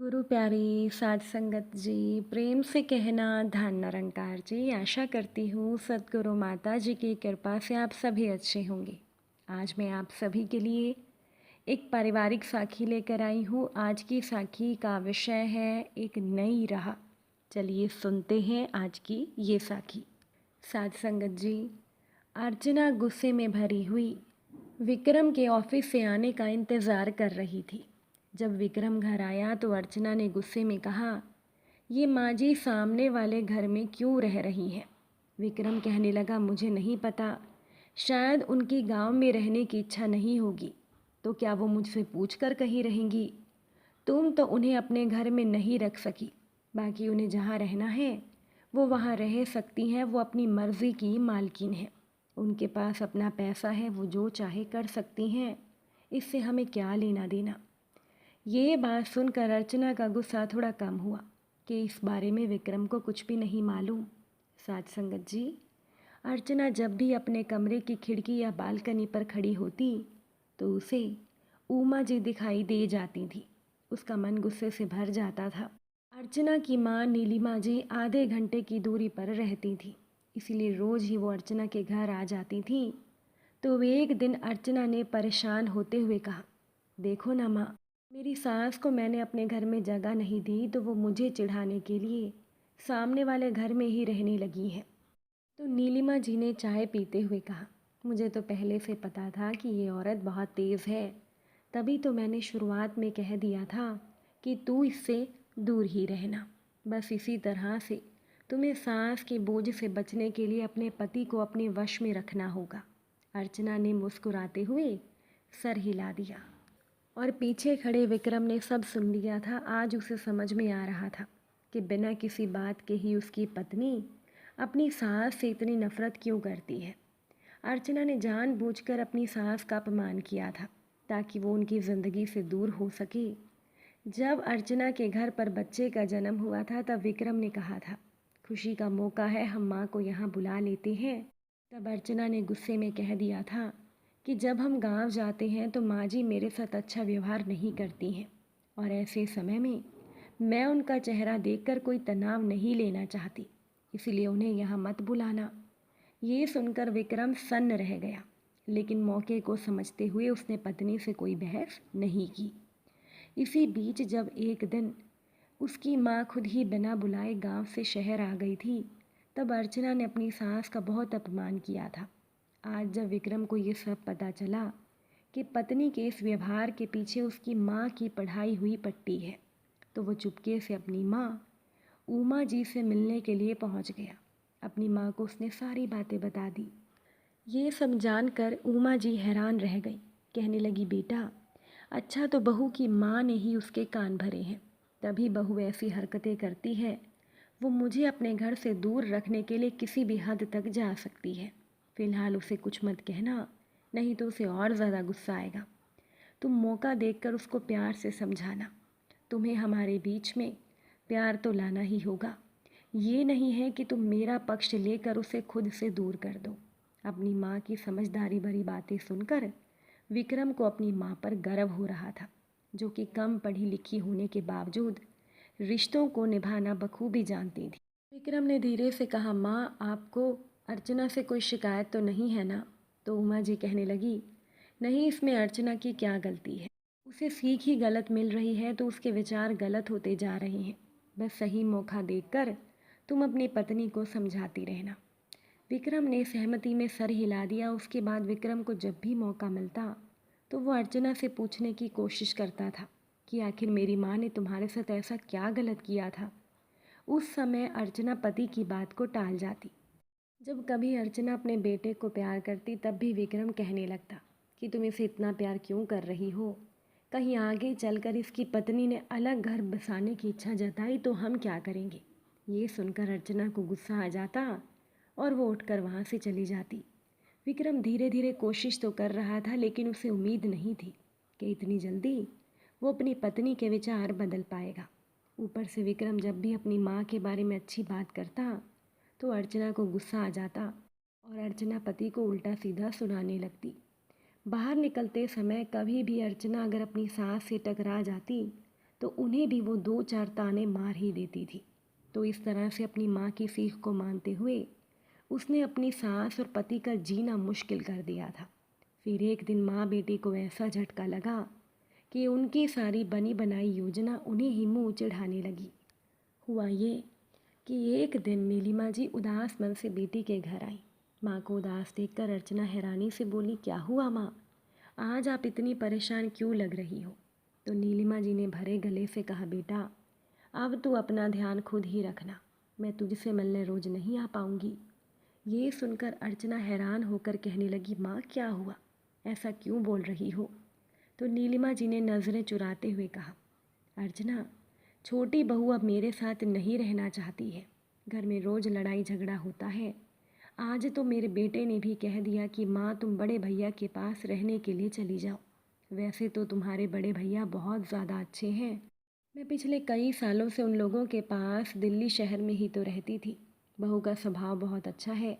गुरु प्यारी साध संगत जी, प्रेम से कहना धन निरंकार जी। आशा करती हूँ सद्गुरु माता जी की कृपा से आप सभी अच्छे होंगे। आज मैं आप सभी के लिए एक पारिवारिक साखी लेकर आई हूँ। आज की साखी का विषय है एक नई राह। चलिए सुनते हैं आज की ये साखी। साध संगत जी, अर्चना गुस्से में भरी हुई विक्रम के ऑफिस से आने का इंतज़ार कर रही थी। जब विक्रम घर आया तो अर्चना ने गुस्से में कहा, ये माँ जी सामने वाले घर में क्यों रह रही हैं? विक्रम कहने लगा, मुझे नहीं पता, शायद उनकी गांव में रहने की इच्छा नहीं होगी। तो क्या वो मुझसे पूछ कर कहीं रहेंगी? तुम तो उन्हें अपने घर में नहीं रख सकी, बाकी उन्हें जहाँ रहना है वो वहाँ रह सकती हैं। वो अपनी मर्ज़ी की मालकिन है, उनके पास अपना पैसा है, वो जो चाहे कर सकती हैं, इससे हमें क्या लेना देना। ये बात सुनकर अर्चना का गुस्सा थोड़ा कम हुआ कि इस बारे में विक्रम को कुछ भी नहीं मालूम। साध संगत जी, अर्चना जब भी अपने कमरे की खिड़की या बालकनी पर खड़ी होती तो उसे उमा जी दिखाई दे जाती थी। उसका मन गुस्से से भर जाता था। अर्चना की माँ नीलिमा जी आधे घंटे की दूरी पर रहती थी, इसीलिए रोज़ ही वो अर्चना के घर आ जाती थी। तो एक दिन अर्चना ने परेशान होते हुए कहा, देखो ना माँ, मेरी सास को मैंने अपने घर में जगह नहीं दी तो वो मुझे चिढ़ाने के लिए सामने वाले घर में ही रहने लगी है। तो नीलिमा जी ने चाय पीते हुए कहा, मुझे तो पहले से पता था कि ये औरत बहुत तेज़ है, तभी तो मैंने शुरुआत में कह दिया था कि तू इससे दूर ही रहना। बस इसी तरह से तुम्हें सास के बोझ से बचने के लिए अपने पति को अपने वश में रखना होगा। अर्चना ने मुस्कुराते हुए सर हिला दिया और पीछे खड़े विक्रम ने सब सुन लिया था। आज उसे समझ में आ रहा था कि बिना किसी बात के ही उसकी पत्नी अपनी सास से इतनी नफरत क्यों करती है। अर्चना ने जानबूझकर अपनी सास का अपमान किया था ताकि वो उनकी ज़िंदगी से दूर हो सके। जब अर्चना के घर पर बच्चे का जन्म हुआ था तब विक्रम ने कहा था, खुशी का मौका है, हम माँ को यहाँ बुला लेते हैं। तब अर्चना ने गुस्से में कह दिया था कि जब हम गांव जाते हैं तो माँ जी मेरे साथ अच्छा व्यवहार नहीं करती हैं और ऐसे समय में मैं उनका चेहरा देखकर कोई तनाव नहीं लेना चाहती, इसलिए उन्हें यहाँ मत बुलाना। ये सुनकर विक्रम सन्न रह गया, लेकिन मौके को समझते हुए उसने पत्नी से कोई बहस नहीं की। इसी बीच जब एक दिन उसकी माँ खुद ही बिना बुलाए गांव से शहर आ गई थी, तब अर्चना ने अपनी सास का बहुत अपमान किया था। आज जब विक्रम को ये सब पता चला कि पत्नी के इस व्यवहार के पीछे उसकी माँ की पढ़ाई हुई पट्टी है, तो वो चुपके से अपनी माँ उमा जी से मिलने के लिए पहुँच गया। अपनी माँ को उसने सारी बातें बता दी। ये सब जानकर उमा जी हैरान रह गई। कहने लगी, बेटा, अच्छा तो बहू की माँ ने ही उसके कान भरे हैं, तभी बहू ऐसी हरकतें करती है। वो मुझे अपने घर से दूर रखने के लिए किसी भी हद तक जा सकती है। फ़िलहाल उसे कुछ मत कहना, नहीं तो उसे और ज़्यादा गुस्सा आएगा। तुम मौका देखकर उसको प्यार से समझाना। तुम्हें हमारे बीच में प्यार तो लाना ही होगा। ये नहीं है कि तुम मेरा पक्ष लेकर उसे खुद से दूर कर दो। अपनी माँ की समझदारी भरी बातें सुनकर विक्रम को अपनी माँ पर गर्व हो रहा था, जो कि कम पढ़ी लिखी होने के बावजूद रिश्तों को निभाना बखूबी जानती थी। विक्रम ने धीरे से कहा, माँ, आपको अर्चना से कोई शिकायत तो नहीं है ना? तो उमा जी कहने लगी, नहीं, इसमें अर्चना की क्या गलती है। उसे सीख ही गलत मिल रही है तो उसके विचार गलत होते जा रहे हैं। बस सही मौका देखकर तुम अपनी पत्नी को समझाती रहना। विक्रम ने सहमति में सर हिला दिया। उसके बाद विक्रम को जब भी मौका मिलता तो वो अर्चना से पूछने की कोशिश करता था कि आखिर मेरी माँ ने तुम्हारे साथ ऐसा क्या गलत किया था। उस समय अर्चना पति की बात को टाल जाती। जब कभी अर्चना अपने बेटे को प्यार करती तब भी विक्रम कहने लगता कि तुम इसे इतना प्यार क्यों कर रही हो। कहीं आगे चलकर इसकी पत्नी ने अलग घर बसाने की इच्छा जताई तो हम क्या करेंगे। ये सुनकर अर्चना को गुस्सा आ जाता और वो उठकर वहाँ से चली जाती। विक्रम धीरे धीरे कोशिश तो कर रहा था, लेकिन उसे उम्मीद नहीं थी कि इतनी जल्दी वो अपनी पत्नी के विचार बदल पाएगा। ऊपर से विक्रम जब भी अपनी माँ के बारे में अच्छी बात करता तो अर्चना को गुस्सा आ जाता और अर्चना पति को उल्टा सीधा सुनाने लगती। बाहर निकलते समय कभी भी अर्चना अगर अपनी सास से टकरा जाती तो उन्हें भी वो 2-4 ताने मार ही देती थी। तो इस तरह से अपनी माँ की सीख को मानते हुए उसने अपनी सास और पति का जीना मुश्किल कर दिया था। फिर एक दिन माँ बेटी को ऐसा झटका लगा कि उनकी सारी बनी बनाई योजना उन्हें ही मुँह चिढ़ाने लगी। हुआ ये कि एक दिन नीलिमा जी उदास मन से बेटी के घर आई। माँ को उदास देखकर अर्चना हैरानी से बोली, क्या हुआ माँ, आज आप इतनी परेशान क्यों लग रही हो? तो नीलिमा जी ने भरे गले से कहा, बेटा अब तू अपना ध्यान खुद ही रखना, मैं तुझसे मिलने रोज नहीं आ पाऊंगी। ये सुनकर अर्चना हैरान होकर कहने लगी, माँ क्या हुआ, ऐसा क्यों बोल रही हो? तो नीलिमा जी ने नज़रें चुराते हुए कहा, अर्चना छोटी बहू अब मेरे साथ नहीं रहना चाहती है, घर में रोज़ लड़ाई झगड़ा होता है। आज तो मेरे बेटे ने भी कह दिया कि माँ तुम बड़े भैया के पास रहने के लिए चली जाओ। वैसे तो तुम्हारे बड़े भैया बहुत ज़्यादा अच्छे हैं, मैं पिछले कई सालों से उन लोगों के पास दिल्ली शहर में ही तो रहती थी। बहू का स्वभाव बहुत अच्छा है,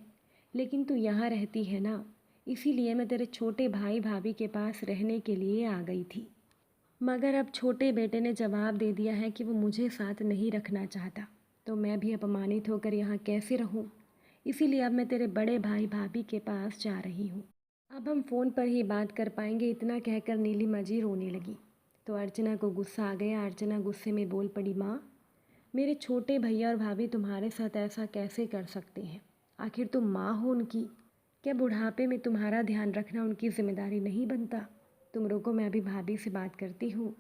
लेकिन तू यहाँ रहती है ना, इसीलिए मैं तेरे छोटे भाई भाभी के पास रहने के लिए आ गई थी। मगर अब छोटे बेटे ने जवाब दे दिया है कि वो मुझे साथ नहीं रखना चाहता, तो मैं भी अपमानित होकर यहाँ कैसे रहूँ। इसीलिए अब मैं तेरे बड़े भाई भाभी के पास जा रही हूँ। अब हम फ़ोन पर ही बात कर पाएंगे, इतना कहकर नीलिमा जी रोने लगी। तो अर्चना को गुस्सा आ गया। अर्चना गुस्से में बोल पड़ी, माँ मेरे छोटे भैया और भाभी तुम्हारे साथ ऐसा कैसे कर सकते हैं? आखिर तुम माँ हो उनकी, क्या बुढ़ापे में तुम्हारा ध्यान रखना उनकी जिम्मेदारी नहीं बनता? तुम रुको, मैं अभी भाभी से बात करती हूँ।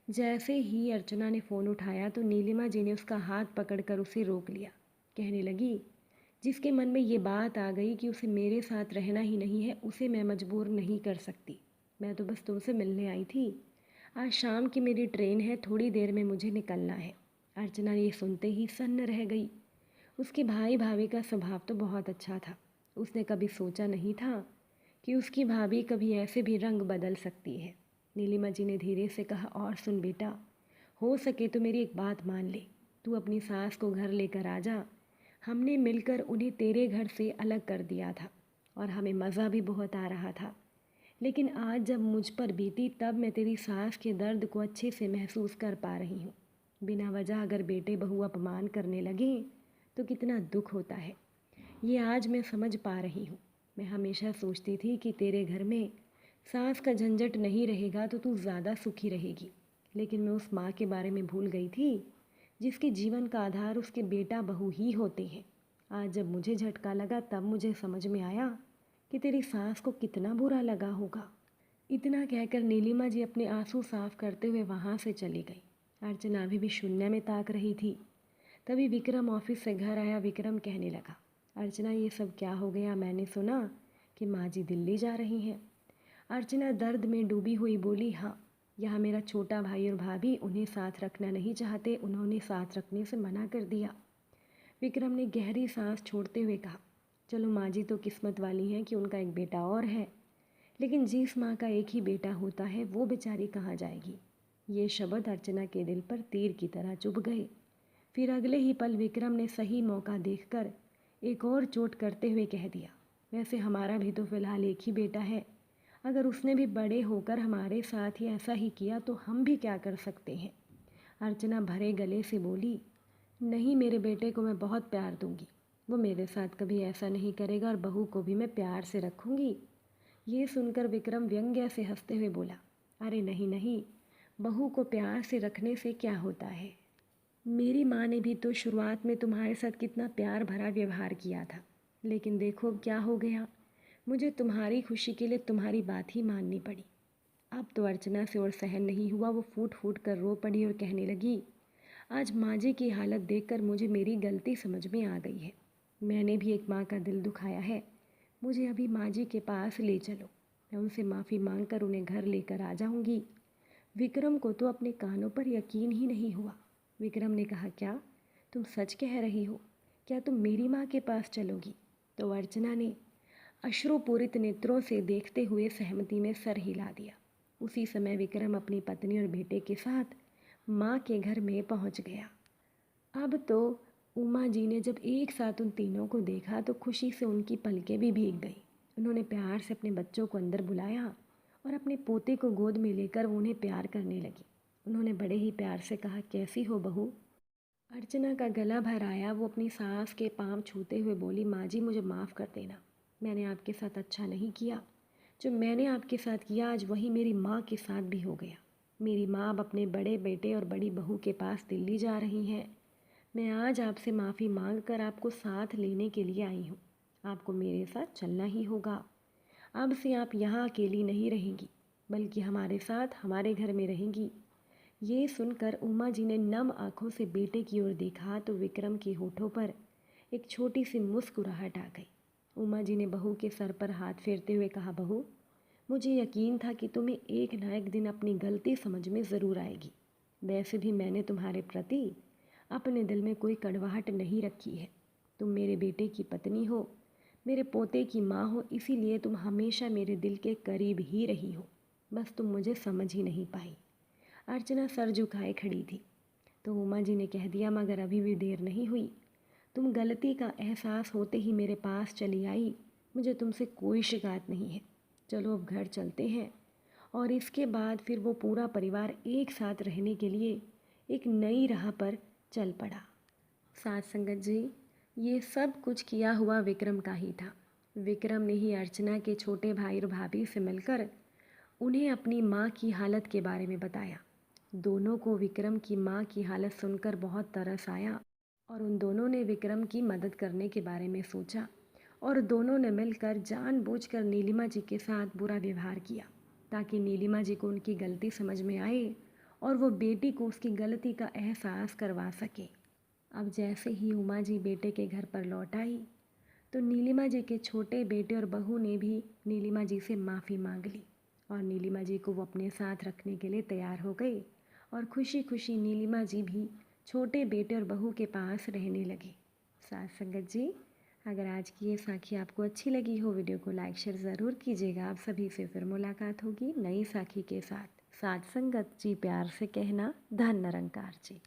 जैसे ही अर्चना ने फ़ोन उठाया तो नीलिमा जी ने उसका हाथ पकड़कर उसे रोक लिया। कहने लगी, जिसके मन में ये बात आ गई कि उसे मेरे साथ रहना ही नहीं है, उसे मैं मजबूर नहीं कर सकती। मैं तो बस तुमसे मिलने आई थी। आज शाम की मेरी ट्रेन है, थोड़ी देर में मुझे निकलना है। अर्चना ये सुनते ही सन्न रह गई। उसके भाई भाभी का स्वभाव तो बहुत अच्छा था। उसने कभी सोचा नहीं था कि उसकी भाभी कभी ऐसे भी रंग बदल सकती है। नीलिमा जी ने धीरे से कहा, और सुन बेटा, हो सके तो मेरी एक बात मान ले, तू अपनी सास को घर लेकर आ जा। हमने मिलकर उन्हें तेरे घर से अलग कर दिया था और हमें मज़ा भी बहुत आ रहा था, लेकिन आज जब मुझ पर बीती तब मैं तेरी सास के दर्द को अच्छे से महसूस कर पा रही हूँ। बिना वजह अगर बेटे बहू अपमान करने लगे तो कितना दुख होता है, ये आज मैं समझ पा रही हूँ। मैं हमेशा सोचती थी कि तेरे घर में सास का झंझट नहीं रहेगा तो तू ज़्यादा सुखी रहेगी, लेकिन मैं उस माँ के बारे में भूल गई थी जिसके जीवन का आधार उसके बेटा बहू ही होते हैं। आज जब मुझे झटका लगा तब मुझे समझ में आया कि तेरी सास को कितना बुरा लगा होगा। इतना कहकर नीलिमा जी अपने आंसू साफ करते हुए वहाँ से चली गई। अर्चना अभी भी शून्य में ताक रही थी। तभी विक्रम ऑफिस से घर आया। विक्रम कहने लगा, अर्चना ये सब क्या हो गया? मैंने सुना कि माँ जी दिल्ली जा रही हैं। अर्चना दर्द में डूबी हुई बोली, हाँ, यहाँ मेरा छोटा भाई और भाभी उन्हें साथ रखना नहीं चाहते, उन्होंने साथ रखने से मना कर दिया। विक्रम ने गहरी सांस छोड़ते हुए कहा, चलो माँ जी तो किस्मत वाली हैं कि उनका एक बेटा और है, लेकिन जिस माँ का एक ही बेटा होता है वो बेचारी कहाँ जाएगी? ये शब्द अर्चना के दिल पर तीर की तरह चुभ गए। फिर अगले ही पल विक्रम ने सही मौका देखकर एक और चोट करते हुए कह दिया, वैसे हमारा भी तो फिलहाल एक ही बेटा है, अगर उसने भी बड़े होकर हमारे साथ ही ऐसा ही किया तो हम भी क्या कर सकते हैं? अर्चना भरे गले से बोली, नहीं, मेरे बेटे को मैं बहुत प्यार दूंगी, वो मेरे साथ कभी ऐसा नहीं करेगा और बहू को भी मैं प्यार से रखूंगी। ये सुनकर विक्रम व्यंग्य से हंसते हुए बोला, अरे नहीं नहीं, बहू को प्यार से रखने से क्या होता है? मेरी माँ ने भी तो शुरुआत में तुम्हारे साथ कितना प्यार भरा व्यवहार किया था, लेकिन देखो अब क्या हो गया, मुझे तुम्हारी खुशी के लिए तुम्हारी बात ही माननी पड़ी। अब तो अर्चना से और सहन नहीं हुआ। वो फूट फूट कर रो पड़ी और कहने लगी, आज माँ जी की हालत देखकर मुझे मेरी गलती समझ में आ गई है। मैंने भी एक माँ का दिल दुखाया है। मुझे अभी माँ जी के पास ले चलो, मैं उनसे माफ़ी मांग कर उन्हें घर लेकर आ जाऊंगी। विक्रम को तो अपने कानों पर यकीन ही नहीं हुआ। विक्रम ने कहा, क्या तुम सच कह रही हो? क्या तुम मेरी माँ के पास चलोगी? तो अर्चना ने अश्रुपूरित नेत्रों से देखते हुए सहमति में सर हिला दिया। उसी समय विक्रम अपनी पत्नी और बेटे के साथ माँ के घर में पहुँच गया। अब तो उमा जी ने जब एक साथ उन तीनों को देखा तो खुशी से उनकी पलकें भी भीग गई। उन्होंने प्यार से अपने बच्चों को अंदर बुलाया और अपने पोते को गोद में लेकर वो उन्हें प्यार करने लगी। उन्होंने बड़े ही प्यार से कहा, कैसी हो बहू? अर्चना का गला भर आया। वो अपनी सास के पांव छूते हुए बोली, माँ जी मुझे माफ़ कर देना, मैंने आपके साथ अच्छा नहीं किया। जो मैंने आपके साथ किया आज वही मेरी माँ के साथ भी हो गया। मेरी माँ अब अपने बड़े बेटे और बड़ी बहू के पास दिल्ली जा रही हैं। मैं आज आपसे माफ़ी मांग कर आपको साथ लेने के लिए आई हूँ। आपको मेरे साथ चलना ही होगा। अब से आप यहाँ अकेली नहीं रहेंगी, बल्कि हमारे साथ हमारे घर में रहेंगी। ये सुनकर उमा जी ने नम आंखों से बेटे की ओर देखा तो विक्रम के होठों पर एक छोटी सी मुस्कुराहट आ गई। उमा जी ने बहू के सर पर हाथ फेरते हुए कहा, बहू, मुझे यकीन था कि तुम्हें एक ना एक दिन अपनी गलती समझ में ज़रूर आएगी। वैसे भी मैंने तुम्हारे प्रति अपने दिल में कोई कड़वाहट नहीं रखी है। तुम मेरे बेटे की पत्नी हो, मेरे पोते की माँ हो, इसीलिए तुम हमेशा मेरे दिल के करीब ही रही हो। बस तुम मुझे समझ ही नहीं पाई। अर्चना सर झुकाए खड़ी थी। तो उमा जी ने कह दिया, मगर अभी भी देर नहीं हुई। तुम गलती का एहसास होते ही मेरे पास चली आई। मुझे तुमसे कोई शिकायत नहीं है। चलो अब घर चलते हैं। और इसके बाद फिर वो पूरा परिवार एक साथ रहने के लिए एक नई राह पर चल पड़ा। साथ संगत जी, ये सब कुछ किया हुआ विक्रम का ही था। विक्रम ने ही अर्चना के छोटे भाई और भाभी से मिलकर उन्हें अपनी माँ की हालत के बारे में बताया। दोनों को विक्रम की माँ की हालत सुनकर बहुत तरस आया और उन दोनों ने विक्रम की मदद करने के बारे में सोचा और दोनों ने मिलकर जानबूझकर नीलिमा जी के साथ बुरा व्यवहार किया ताकि नीलिमा जी को उनकी गलती समझ में आए और वो बेटी को उसकी गलती का एहसास करवा सके। अब जैसे ही उमा जी बेटे के घर पर लौट आई तो नीलिमा जी के छोटे बेटे और बहू ने भी नीलिमा जी से माफ़ी मांग ली और नीलिमा जी को वो अपने साथ रखने के लिए तैयार हो गई और खुशी खुशी नीलिमा जी भी छोटे बेटे और बहू के पास रहने लगे। साथ संगत जी, अगर आज की ये साखी आपको अच्छी लगी हो, वीडियो को लाइक शेयर ज़रूर कीजिएगा। आप सभी से फिर मुलाकात होगी नई साखी के साथ। साथ संगत जी प्यार से कहना, धन निरंकार जी।